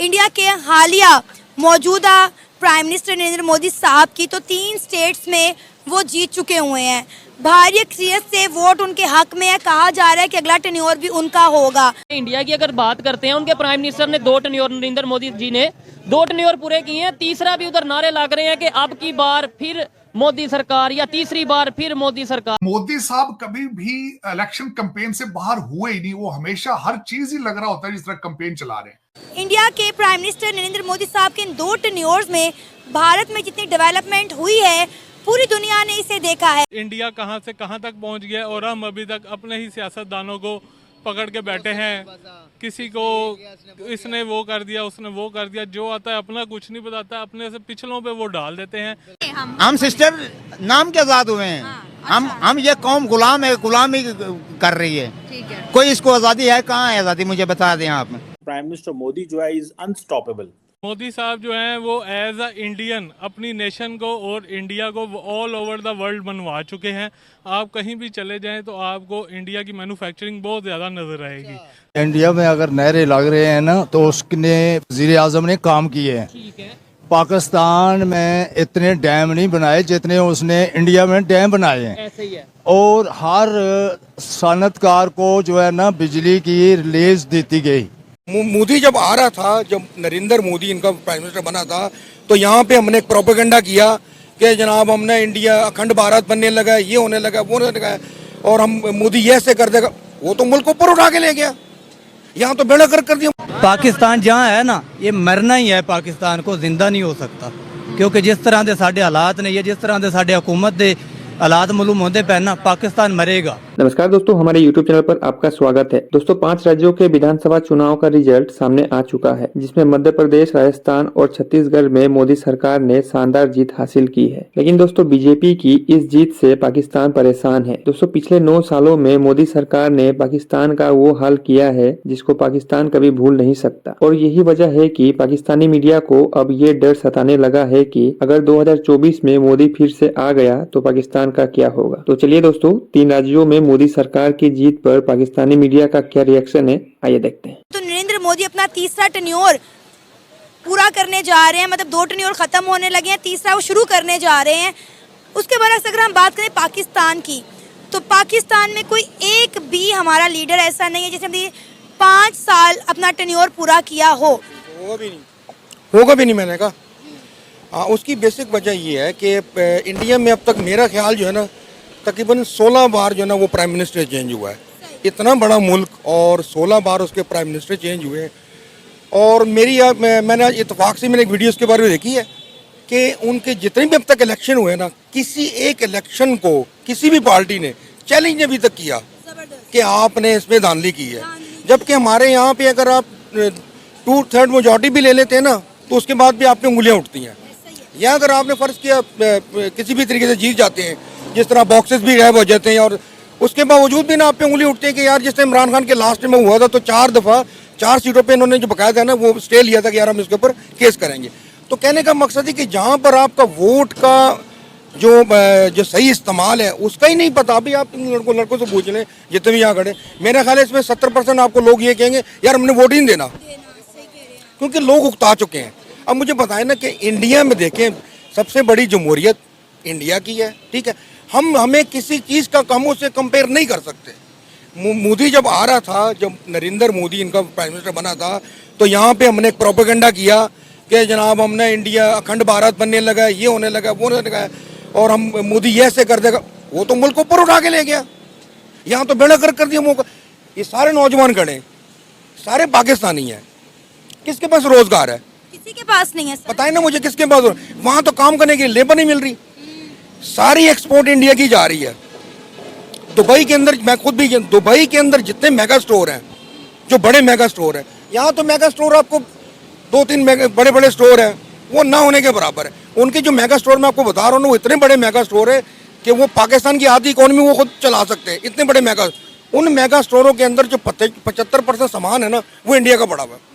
India के हालिया मौजूदा प्राइम मिनिस्टर नरेंद्र मोदी साहब की तो 3 स्टेट्स में वो जीत चुके हुए हैं। भारी अक्सरियत से वोट उनके हक में है। कहा जा रहा है कि अगला टेन्योर भी उनका होगा। इंडिया की अगर बात करते हैं, उनके प्राइम मिनिस्टर ने 2 टेन्योर, नरेंद्र मोदी जी ने 2 टेन्योर पूरे किए हैं। तीसरा भी उधर नारे लग रहे हैं कि अब की बार फिर मोदी सरकार या तीसरी बार फिर मोदी सरकार। मोदी साहब कभी भी इलेक्शन कैंपेन से बाहर हुए ही नहीं। वो हमेशा हर चीज ही लग रहा होता है जिस तरह कैंपेन चला रहे हैं। इंडिया के प्राइम मिनिस्टर नरेंद्र मोदी साहब के इन 2 टेन्योर्स में भारत में जितनी डेवलपमेंट हुई है, पूरी दुनिया ने इसे देखा है। इंडिया कहां से कहां तक पहुंच गया और हम अभी तक अपने ही सियासतदानों को पकड़ के बैठे हैं। किसी को इसने वो कर दिया, उसने वो कर दिया, जो आता है अपना कुछ नहीं बताता, अपने से पिछलों पे वो डाल देते हैं। हम सिस्टर नाम के आजाद हुए हैं। हम ये कौम गुलाम है, गुलामी कर रही है। कोई इसको आजादी है? कहाँ है आजादी? मुझे बता दें आप। प्राइम मिनिस्टर मोदी जो है इज अनस्टॉपेबल। मोदी साहब जो हैं वो एज अ इंडियन अपनी नेशन को और इंडिया को ऑल ओवर द वर्ल्ड बनवा चुके हैं। आप कहीं भी चले जाएं तो आपको इंडिया की मैन्युफैक्चरिंग बहुत ज़्यादा नजर आएगी। इंडिया में अगर नहरें लग रहे हैं ना तो उसने वज़ीर आज़म ने काम किए हैं। पाकिस्तान में इतने डैम नहीं बनाए जितने उसने इंडिया में डैम बनाए हैं। ऐसे ही है। और हर सनतकार को जो है ना बिजली की रिलीज देती गई। मोदी जब आ रहा था, जब नरेंद्र मोदी इनका प्राइम मिनिस्टर बना था, तो यहाँ पे हमने एक प्रोपेगेंडा किया कि जनाब हमने इंडिया अखंड भारत बनने लगा, ये होने लगा, वो होने लगा, और हम मोदी ये ऐसे कर देगा। वो तो मुल्क ऊपर उठा के ले गया, यहाँ तो बेड़ा कर दिया। पाकिस्तान जहाँ है ना, ये मरना ही है। पाकिस्तान को जिंदा नहीं हो सकता, क्योंकि जिस तरह के साढ़े हालात ने, ये जिस तरह के साढ़े हुकूमत के हालात मालूम होते पे ना, पाकिस्तान मरेगा। नमस्कार दोस्तों, हमारे YouTube चैनल पर आपका स्वागत है। दोस्तों 5 राज्यों के विधानसभा चुनाव का रिजल्ट सामने आ चुका है, जिसमें मध्य प्रदेश, राजस्थान और छत्तीसगढ़ में मोदी सरकार ने शानदार जीत हासिल की है। लेकिन दोस्तों बीजेपी की इस जीत से पाकिस्तान परेशान है। दोस्तों पिछले 9 सालों में मोदी सरकार ने पाकिस्तान का वो हाल किया है जिसको पाकिस्तान कभी भूल नहीं सकता। और यही वजह है कि पाकिस्तानी मीडिया को अब ये डर सताने लगा है कि अगर 2024 में मोदी फिर से आ गया तो पाकिस्तान का क्या होगा। तो चलिए दोस्तों, 3 राज्यों में मोदी सरकार की जीत पर पाकिस्तानी मीडिया का क्या रिएक्शन है, आइए देखते हैं। तो नरेंद्र मोदी अपना तीसरा टेन्योर पूरा करने जा रहे हैं। मतलब 2 टेन्योर खत्म होने लगे हैं, तीसरा वो शुरू करने जा रहे हैं। उसके बाद अगर हम बात करें पाकिस्तान की, तो पाकिस्तान में कोई एक भी हमारा लीडर ऐसा नहीं है जिसने 5 साल अपना टेन्योर पूरा किया हो। होगा भी नहीं मैंने कहा। उसकी बेसिक वजह ये है कि इंडिया में अब तक मेरा ख्याल जो है ना, तकरीबन 16 बार जो है ना वो प्राइम मिनिस्टर चेंज हुआ है। इतना बड़ा मुल्क और 16 बार उसके प्राइम मिनिस्टर चेंज हुए। और मैंने आज इत्तेफाक से मैंने एक वीडियो उसके बारे में देखी है कि उनके जितने भी अब तक इलेक्शन हुए ना, किसी एक इलेक्शन को किसी भी पार्टी ने चैलेंज अभी तक किया कि आपने इसमें धांधली की है। जबकि हमारे यहाँ पे अगर आप 2/3 मेजॉरिटी भी ले लेते हैं ना, तो उसके बाद भी आप पे उंगलियाँ उठती हैं। या अगर आपने फर्ज किया किसी भी तरीके से जीत जाते हैं, जिस तरह बॉक्सेस भी गायब हो जाते हैं, और उसके बावजूद भी ना आप पे उंगली उठती है कि यार जिस टाइम इमरान खान के लास्ट में हुआ था तो 4 दफ़ा 4 सीटों पे इन्होंने जो बकायदा है ना वो स्टे लिया था कि यार हम इसके ऊपर केस करेंगे। तो कहने का मकसद है कि जहाँ पर आपका वोट का जो सही इस्तेमाल है उसका ही नहीं पता। अभी आप लड़कों से पूछ लें जितने भी यहाँ खड़े, मेरा ख्याल है इसमें 70% आपको लोग ये कहेंगे यार हमने वोट ही नहीं देना, क्योंकि लोग उकता चुके हैं। अब मुझे बताएं ना कि इंडिया में देखें, सबसे बड़ी जमहूरियत इंडिया की है, ठीक है। हमें किसी चीज़ का काम उससे कंपेयर नहीं कर सकते। मोदी जब आ रहा था, जब नरेंद्र मोदी इनका प्राइम मिनिस्टर बना था, तो यहाँ पे हमने एक प्रोपेगेंडा किया कि जनाब हमने इंडिया अखंड भारत बनने लगा, ये होने लगा, वो होने लगा, और हम मोदी ये ऐसे कर देगा। वो तो मुल्क ऊपर उठा के ले गया, यहाँ तो बेड़ा कर दिया मौका। ये सारे नौजवान खड़े, सारे पाकिस्तानी हैं, किसके पास रोजगार है? किसी के पास नहीं है। बताए ना मुझे किसके पास? वहाँ तो काम करने के लिए लेबर नहीं मिल रही। सारी एक्सपोर्ट इंडिया की जा रही है। दुबई के अंदर, मैं खुद भी, दुबई के अंदर जितने मेगा स्टोर हैं, जो बड़े मेगा स्टोर हैं, यहाँ तो मेगा स्टोर आपको 2-3 बड़े बड़े स्टोर हैं, वो ना होने के बराबर है। उनके जो मेगा स्टोर मैं आपको बता रहा हूँ ना, वो इतने बड़े मेगा स्टोर है कि वो पाकिस्तान की आधी इकोनॉमी वो खुद चला सकते हैं, इतने बड़े मेगा। उन मेगा स्टोरों के अंदर जो 75% सामान है ना, वो इंडिया का पड़ा हुआ है।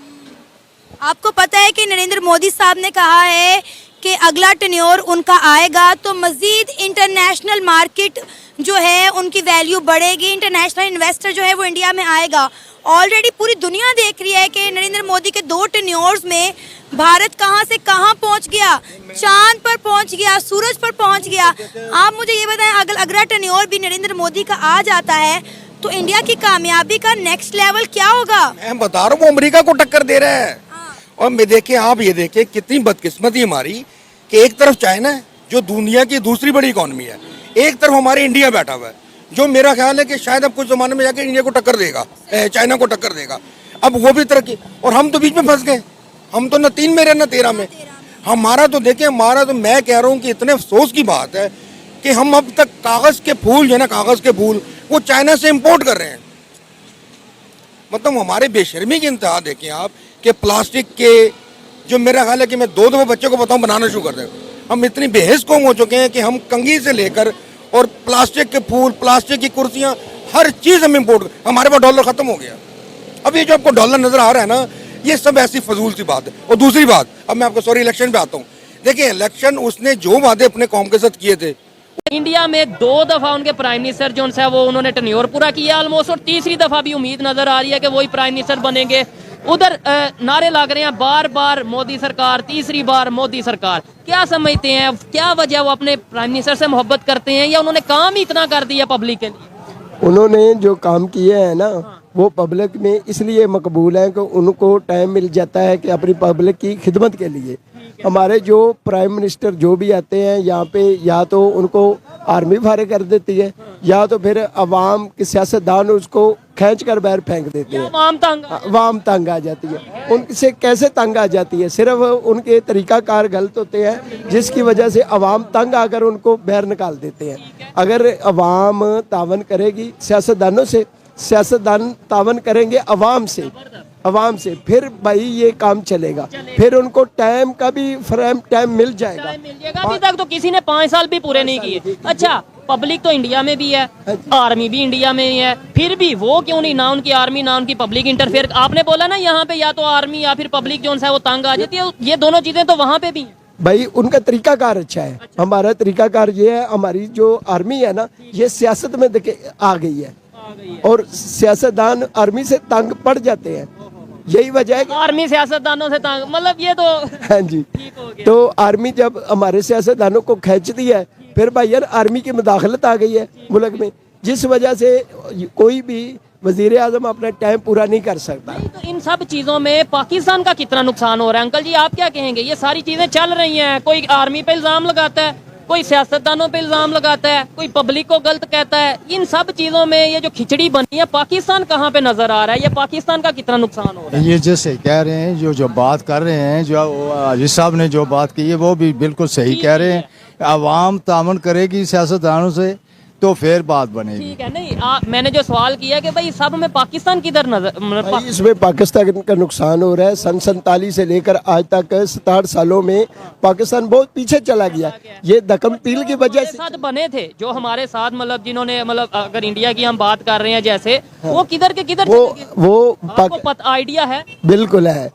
आपको पता है कि नरेंद्र मोदी साहब ने कहा है कि अगला टेन्योर उनका आएगा तो मजीद इंटरनेशनल मार्केट जो है उनकी वैल्यू बढ़ेगी, इंटरनेशनल इन्वेस्टर जो है वो इंडिया में आएगा। ऑलरेडी पूरी दुनिया देख रही है कि नरेंद्र मोदी के 2 टेन्योर्स में भारत कहां से कहां पहुंच गया, चांद पर पहुंच गया, सूरज पर पहुंच गया। आप मुझे ये बताएं, अगर अगला टेन्योर भी नरेंद्र मोदी का आ जाता है तो इंडिया की कामयाबी का नेक्स्ट लेवल क्या होगा? मैं बता रहा हूँ, वो अमेरिका को टक्कर दे रहा है। और मैं देखिए, आप ये देखिए कितनी बदकिस्मती हमारी कि एक तरफ चाइना है जो दुनिया की दूसरी बड़ी इकोनॉमी है, एक तरफ हमारे इंडिया बैठा हुआ है जो मेरा ख्याल है कि शायद अब कुछ जमाने में जाके इंडिया को टक्कर देगा, चाइना को टक्कर देगा। अब वो भी तरक्की, और हम तो बीच में फंस गए। हम तो न 3 में रहे न 13 में। हमारा तो देखिए, हमारा तो मैं कह रहा हूँ कि इतने अफसोस की बात है कि हम अब तक कागज के फूल जो है ना, कागज के फूल वो चाइना से इंपोर्ट कर रहे हैं। मतलब हमारे बेशर्मी की इंतहा देखें आप कि प्लास्टिक के, जो मेरा ख्याल है कि मैं 2 दफा बच्चों को बताऊं बनाना शुरू कर दें। हम इतनी बेहस कौम हो चुके हैं कि हम कंघी से लेकर और प्लास्टिक के फूल, प्लास्टिक की कुर्सियां, हर चीज हम इंपोर्ट, हमारे पास डॉलर खत्म हो गया। अब ये जो आपको डॉलर नजर आ रहा है ना, ये सब ऐसी फजूल सी बात है। और दूसरी बात, अब मैं आपको इलेक्शन पे आता हूँ। देखिए, इलेक्शन उसने जो वादे अपने कौम के साथ किए थे, इंडिया में 2 दफा उनके प्राइम मिनिस्टर जो है वो उन्होंने टेन्योर पूरा किया ऑलमोस्ट, और तीसरी दफा भी उम्मीद नजर आ रही है कि वही प्राइम मिनिस्टर बनेंगे। उधर नारे लग रहे हैं बार बार मोदी सरकार, तीसरी बार मोदी सरकार। क्या समझते हैं, क्या वजह वो अपने प्राइम मिनिस्टर से मोहब्बत करते हैं, या उन्होंने काम ही इतना कर दिया पब्लिक के लिए? उन्होंने जो काम किए हैं ना, वो पब्लिक में इसलिए मकबूल है कि उनको टाइम मिल जाता है कि अपनी पब्लिक की खिदमत के लिए। हमारे जो प्राइम मिनिस्टर जो भी आते हैं यहाँ पे, या तो उनको आर्मी फारिग कर देती है, या तो फिर अवाम के सियासतदान उसको खींच कर बाहर फेंक देते हैं। अवाम तंग आ जाती है। उनसे कैसे तंग आ जाती है? सिर्फ उनके तरीकाकार गलत होते हैं, जिसकी वजह से अवाम तंग आकर उनको बाहर निकाल देते हैं। अगर अवाम तावन करेगी सियासतदानों से, सियासतदान तावन करेंगे अवाम से, फिर भाई ये काम चलेगा। फिर उनको टाइम का भी फ्रेम टाइम मिल जाएगा। अभी तक तो किसी ने 5 साल भी पूरे नहीं किए। अच्छा, पब्लिक तो इंडिया में भी है, आर्मी भी इंडिया में ही है, फिर भी वो क्यों नहीं, ना उनकी आर्मी ना उनकी पब्लिक इंटरफेयर। आपने बोला ना यहाँ पे या तो आर्मी या फिर पब्लिक जो है वो तंग आ जाती है, ये दोनों चीजें तो वहाँ पे भी है। भाई उनका तरीकाकार अच्छा है। हमारा तरीकाकार ये है, हमारी जो आर्मी है ना, ये सियासत में देखे आ गई है, और सियासतदान आर्मी से तंग पड़ जाते हैं। यही वजह है कि आर्मी सियासतदानों से तंग, मतलब ये तो हाँ जी, तो आर्मी जब हमारे सियासतदानों को खींचती है, फिर भाई यार आर्मी की मुदाखलत आ गई है मुल्क में, जिस वजह से कोई भी वजीर आजम अपना टाइम पूरा नहीं कर सकता। तो इन सब चीजों में पाकिस्तान का कितना नुकसान हो रहा है? अंकल जी आप क्या कहेंगे? ये सारी चीजें चल रही हैं, कोई आर्मी पे इल्जाम लगाता है, कोई सियासतदानों पे इल्जाम लगाता है, कोई पब्लिक को गलत कहता है। इन सब चीजों में ये जो खिचड़ी बनी है, पाकिस्तान कहाँ पे नजर आ रहा है? ये पाकिस्तान का कितना नुकसान हो रहा है? ये जैसे कह रहे हैं, जो बात कर रहे हैं, जो अजीज साहब ने जो बात की है वो भी बिल्कुल सही कह रहे हैं। अवाम तामन करेगी सियासतदानों से तो फिर बात बनेगी। ठीक है, नहीं मैंने जो सवाल किया कि भाई सब में पाकिस्तान किधर नजर, इसमें पाकिस्तान का नुकसान हो रहा है। सन 47 से लेकर आज तक 67 सालों में पाकिस्तान बहुत पीछे चला गया। ये दक्कन पील की वजह से साथ बने थे जो हमारे साथ, मतलब जिन्होंने, मतलब अगर इंडिया की हम बात कर रहे हैं जैसे, वो किधर के किधर, वो आपको आइडिया है? बिल्कुल है।